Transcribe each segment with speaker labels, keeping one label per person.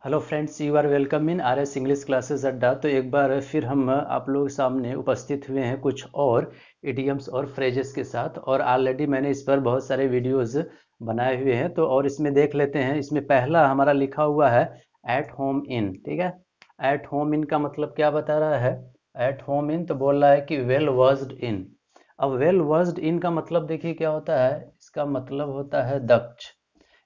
Speaker 1: Hello friends, you are welcome in R S English classes Adda. तो एक बार फिर हम आप लोगों के सामने उपस्थित हुए हैं कुछ और इडियम्स और फ्रेजेस के साथ। और ऑलरेडी मैंने इस पर बहुत सारे वीडियोस बनाए हुए हैं, तो और इसमें देख लेते हैं। इसमें पहला हमारा लिखा हुआ है एट होम इन। ठीक है, एट होम इन का मतलब क्या बता रहा है? एट होम इन तो बोल रहा है कि वेल वर्स्ड इन। अब वेल वर्स्ड इन का मतलब देखिए क्या होता है। इसका मतलब होता है दक्ष।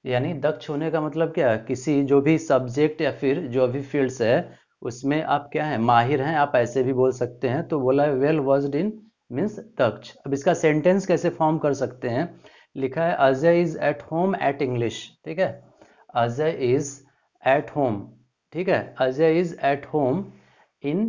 Speaker 1: यानी दक्ष होने का मतलब क्या है? किसी जो भी सब्जेक्ट या फिर जो भी फील्ड्स है उसमें आप क्या है, माहिर हैं, आप ऐसे भी बोल सकते हैं। तो बोला है वेल वर्स्ड इन मीन्स दक्ष। अब इसका सेंटेंस कैसे फॉर्म कर सकते हैं? लिखा है Ajay is at home at English. ठीक है, अजय इज एट होम। ठीक है, Ajay is at home in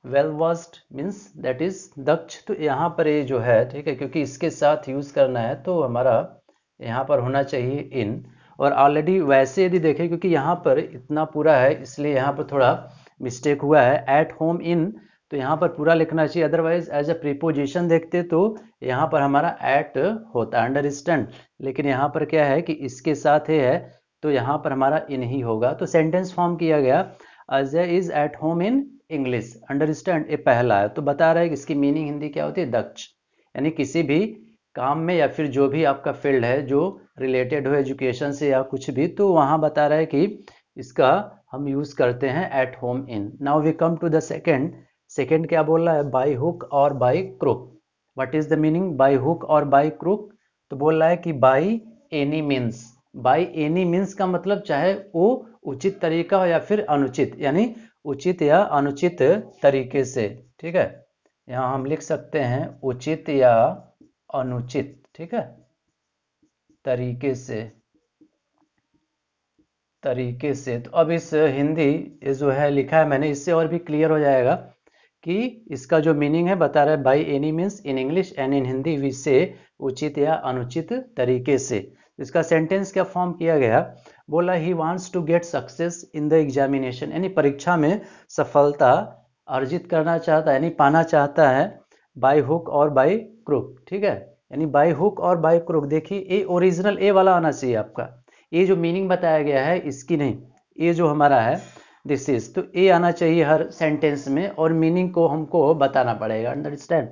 Speaker 1: well versed means that is दक्ष। तो यहाँ पर ये जो है, ठीक है, क्योंकि इसके साथ यूज करना है तो हमारा यहाँ पर होना चाहिए इन। और ऑलरेडी वैसे यदि देखें, क्योंकि यहाँ पर इतना पूरा है इसलिए यहाँ पर थोड़ा मिस्टेक हुआ है। एट होम इन तो यहाँ पर पूरा लिखना चाहिए, अदरवाइज एज अ प्रीपोजिशन देखते तो यहाँ पर हमारा एट होता, अंडरस्टैंड। लेकिन यहाँ पर क्या है कि इसके साथ है तो यहाँ पर हमारा इन ही होगा। तो सेंटेंस फॉर्म किया गया Ajay is at home in English, understand. ये पहला है, तो बता रहा है कि इसकी मीनिंग हिंदी क्या होती है? दक्ष। यानी किसी भी काम में या फिर जो भी आपका फील्ड है जो रिलेटेड हो एजुकेशन से या कुछ भी, तो वहाँ बता रहा है कि इसका हम यूज करते हैं at home in. Now we come to the second. Second क्या बोल रहा है? बाई हुक और by crook. What is the meaning by hook और बाई क्रुक? तो बोल रहा है कि by any means. By any means का मतलब चाहे वो उचित तरीका हो या फिर अनुचित, यानी उचित या अनुचित तरीके से। ठीक है, यहाँ हम लिख सकते हैं उचित या अनुचित, ठीक है, तरीके से। तरीके से तो अब इस हिंदी ये जो है लिखा है मैंने, इससे और भी क्लियर हो जाएगा कि इसका जो मीनिंग है। बता रहा है by any means in English and in Hindi we say उचित या अनुचित तरीके से। इसका सेंटेंस क्या फॉर्म किया गया? बोला he wants to get success in the examination, यानी परीक्षा में सफलता अर्जित करना चाहता है, यानी पाना चाहता है बाई हुक और बाई क्रुक। ठीक है, यानी बाई हुक और बाई क्रुक। देखिए ए ओरिजिनल ए वाला आना चाहिए आपका। ये जो मीनिंग बताया गया है इसकी नहीं, ये जो हमारा है दिस इज, तो ये आना चाहिए हर सेंटेंस में और मीनिंग को हमको बताना पड़ेगा, अंडरस्टैंड।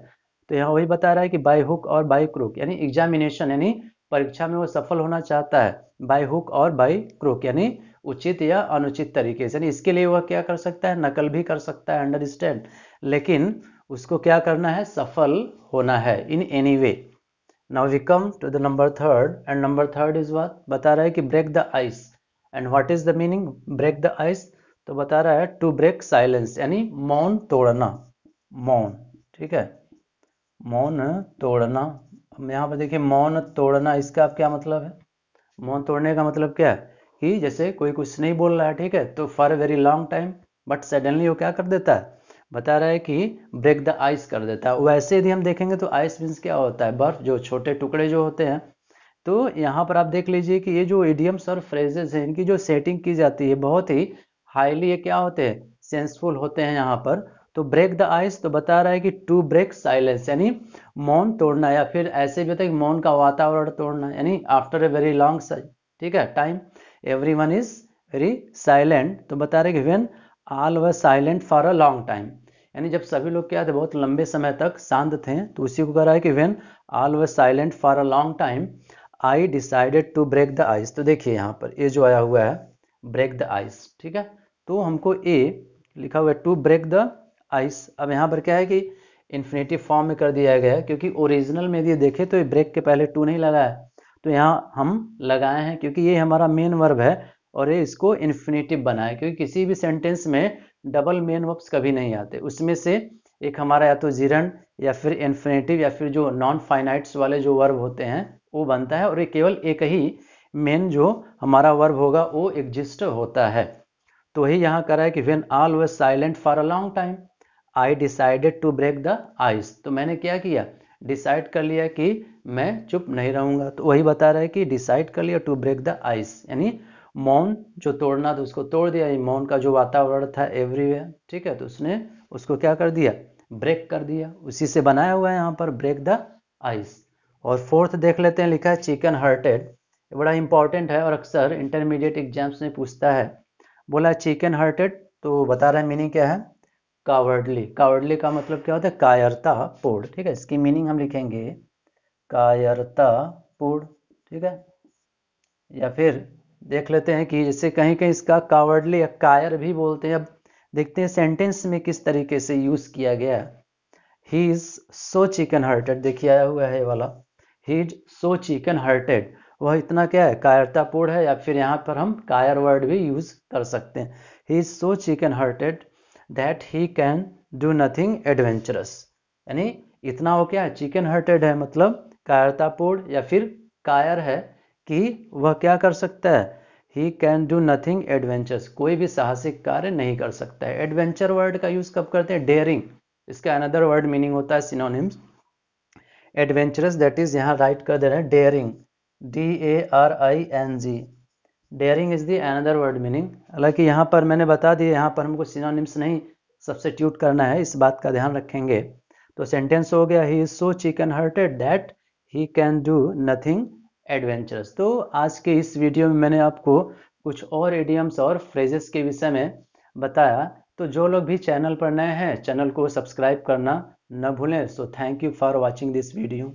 Speaker 1: तो यहाँ वही बता रहा है कि बाय हुक और बाय क्रूक, यानी एग्जामिनेशन यानी परीक्षा में वो सफल होना चाहता है बाय हुक और बाय क्रूक, यानी उचित या अनुचित तरीके से। यानी इसके लिए वह क्या कर सकता है? नकल भी कर सकता है, अंडरस्टैंड। लेकिन उसको क्या करना है? सफल होना है in any way. Now we come to the number third, and number third is what? बता रहा है कि break the ice, and what is the meaning break the ice? तो बता रहा है to break silence, यानी मौन तोड़ना। मौन, ठीक है, मौन तोड़ना। अब यहाँ पर देखिए मौन तोड़ना, इसका क्या मतलब है? मौन तोड़ने का मतलब क्या है कि जैसे कोई कुछ नहीं बोल रहा है, ठीक है, तो for a very long time, but suddenly वो क्या कर देता है? बता रहा है कि ब्रेक द आइस कर देता है। वैसे यदि हम देखेंगे तो आइस मीन्स क्या होता है? बर्फ, जो छोटे टुकड़े जो होते हैं। तो यहाँ पर आप देख लीजिए कि ये जो इडियम्स और फ्रेजेस हैं इनकी जो सेटिंग की जाती है बहुत ही हाईली, ये क्या होते हैं? सेंसफुल होते हैं यहाँ पर। तो ब्रेक द आइस तो बता रहा है कि टू ब्रेक साइलेंस, यानी मौन तोड़ना, या फिर ऐसे भी होता है कि मौन का वातावरण तोड़ना, यानी आफ्टर ए वेरी लॉन्ग, ठीक है, time everyone is very silent. तो बता रहे कि when all were silent for a long time, यानी जब सभी लोग क्या थे, बहुत लंबे समय तक शांत थे। तो उसी को कह रहा है कि when all were silent for a long time I decided to break the ice. तो देखिए यहाँ पर ये जो आया हुआ है ब्रेक द आइस, ठीक है, तो हमको ए लिखा हुआ है टू ब्रेक द आइस। अब यहाँ पर क्या है कि इन्फिनेटिव फॉर्म में कर दिया गया है, क्योंकि ओरिजिनल में यदि देखें तो ये ब्रेक के पहले टू नहीं लगा है, तो यहाँ हम लगाए हैं क्योंकि ये हमारा मेन वर्ब है और ये इसको इन्फिनेटिव बनाए, क्योंकि किसी भी सेंटेंस में डबल मेन वर्ब्स कभी नहीं आते। उसमें से एक हमारा या तो जिरन या फिर इन्फिनेटिव या फिर जो नॉन फाइनाइट्स वाले जो वर्ब होते हैं वो बनता है, और ये केवल एक ही मेन जो हमारा वर्ब होगा वो एग्जिस्ट होता है। तो वही यहाँ कर रहा है कि when all were silent for a long time I decided to break the ice. तो मैंने क्या किया? डिसाइड कर लिया कि मैं चुप नहीं रहूंगा। तो वही बता रहा है कि डिसाइड कर लिया टू ब्रेक द आइस, यानी मौन जो तोड़ना था उसको तोड़ दिया। मौन का जो वातावरण था एवरीवेयर, ठीक है, तो उसने उसको क्या कर दिया? ब्रेक कर दिया। उसी से बनाया हुआ है यहाँ पर ब्रेक द आइस। और फोर्थ देख लेते हैं, लिखा है चिकन हार्टेड। बड़ा इंपॉर्टेंट है और अक्सर इंटरमीडिएट एग्जाम्स में पूछता है। बोला चिकन हार्टेड, तो बता रहा है मीनिंग क्या है, कावर्डली। कावर्डली का मतलब क्या होता है, कायरतापूर्ण। ठीक है, इसकी मीनिंग हम लिखेंगे कायरतापूर्ण। ठीक है, या फिर देख लेते हैं कि जैसे कहीं कहीं इसका कावर्डली या कायर भी बोलते हैं। अब देखते हैं सेंटेंस में किस तरीके से यूज किया गया है। He is so chicken hearted, देखिए आया हुआ है ये वाला, he is so chicken hearted, वह इतना क्या है, कायरतापूर्ण है। या फिर यहाँ पर हम कायर वर्ड भी यूज कर सकते हैं। He is so chicken hearted that he can do nothing adventurous, यानी इतना वो क्या है, चिकन हार्टेड है, मतलब कायरतापूर्ण या फिर कायर है कि वह क्या कर सकता है, he can do nothing adventurous, कोई भी साहसिक कार्य नहीं कर सकता है। एडवेंचर वर्ड का यूज कब करते हैं, डेयरिंग, इसका अनदर वर्ड मीनिंग होता है सिनोनिम्स। एडवेंचरस दैट इज यहाँ राइट कर दे रहे हैं daring, DARING, daring is the another word meaning. हालांकि यहाँ पर मैंने बता दिया, यहाँ पर हमको सिनोनिम्स नहीं सब्स्टिट्यूट करना है, इस बात का ध्यान रखेंगे। तो सेंटेंस हो गया, he is so chicken hearted that he can do nothing adventurous. तो आज के इस वीडियो में मैंने आपको कुछ और इडियम्स और फ्रेजेस के विषय में बताया। तो जो लोग भी चैनल पर नए हैं, चैनल को सब्सक्राइब करना न भूलें। So thank you for watching this video.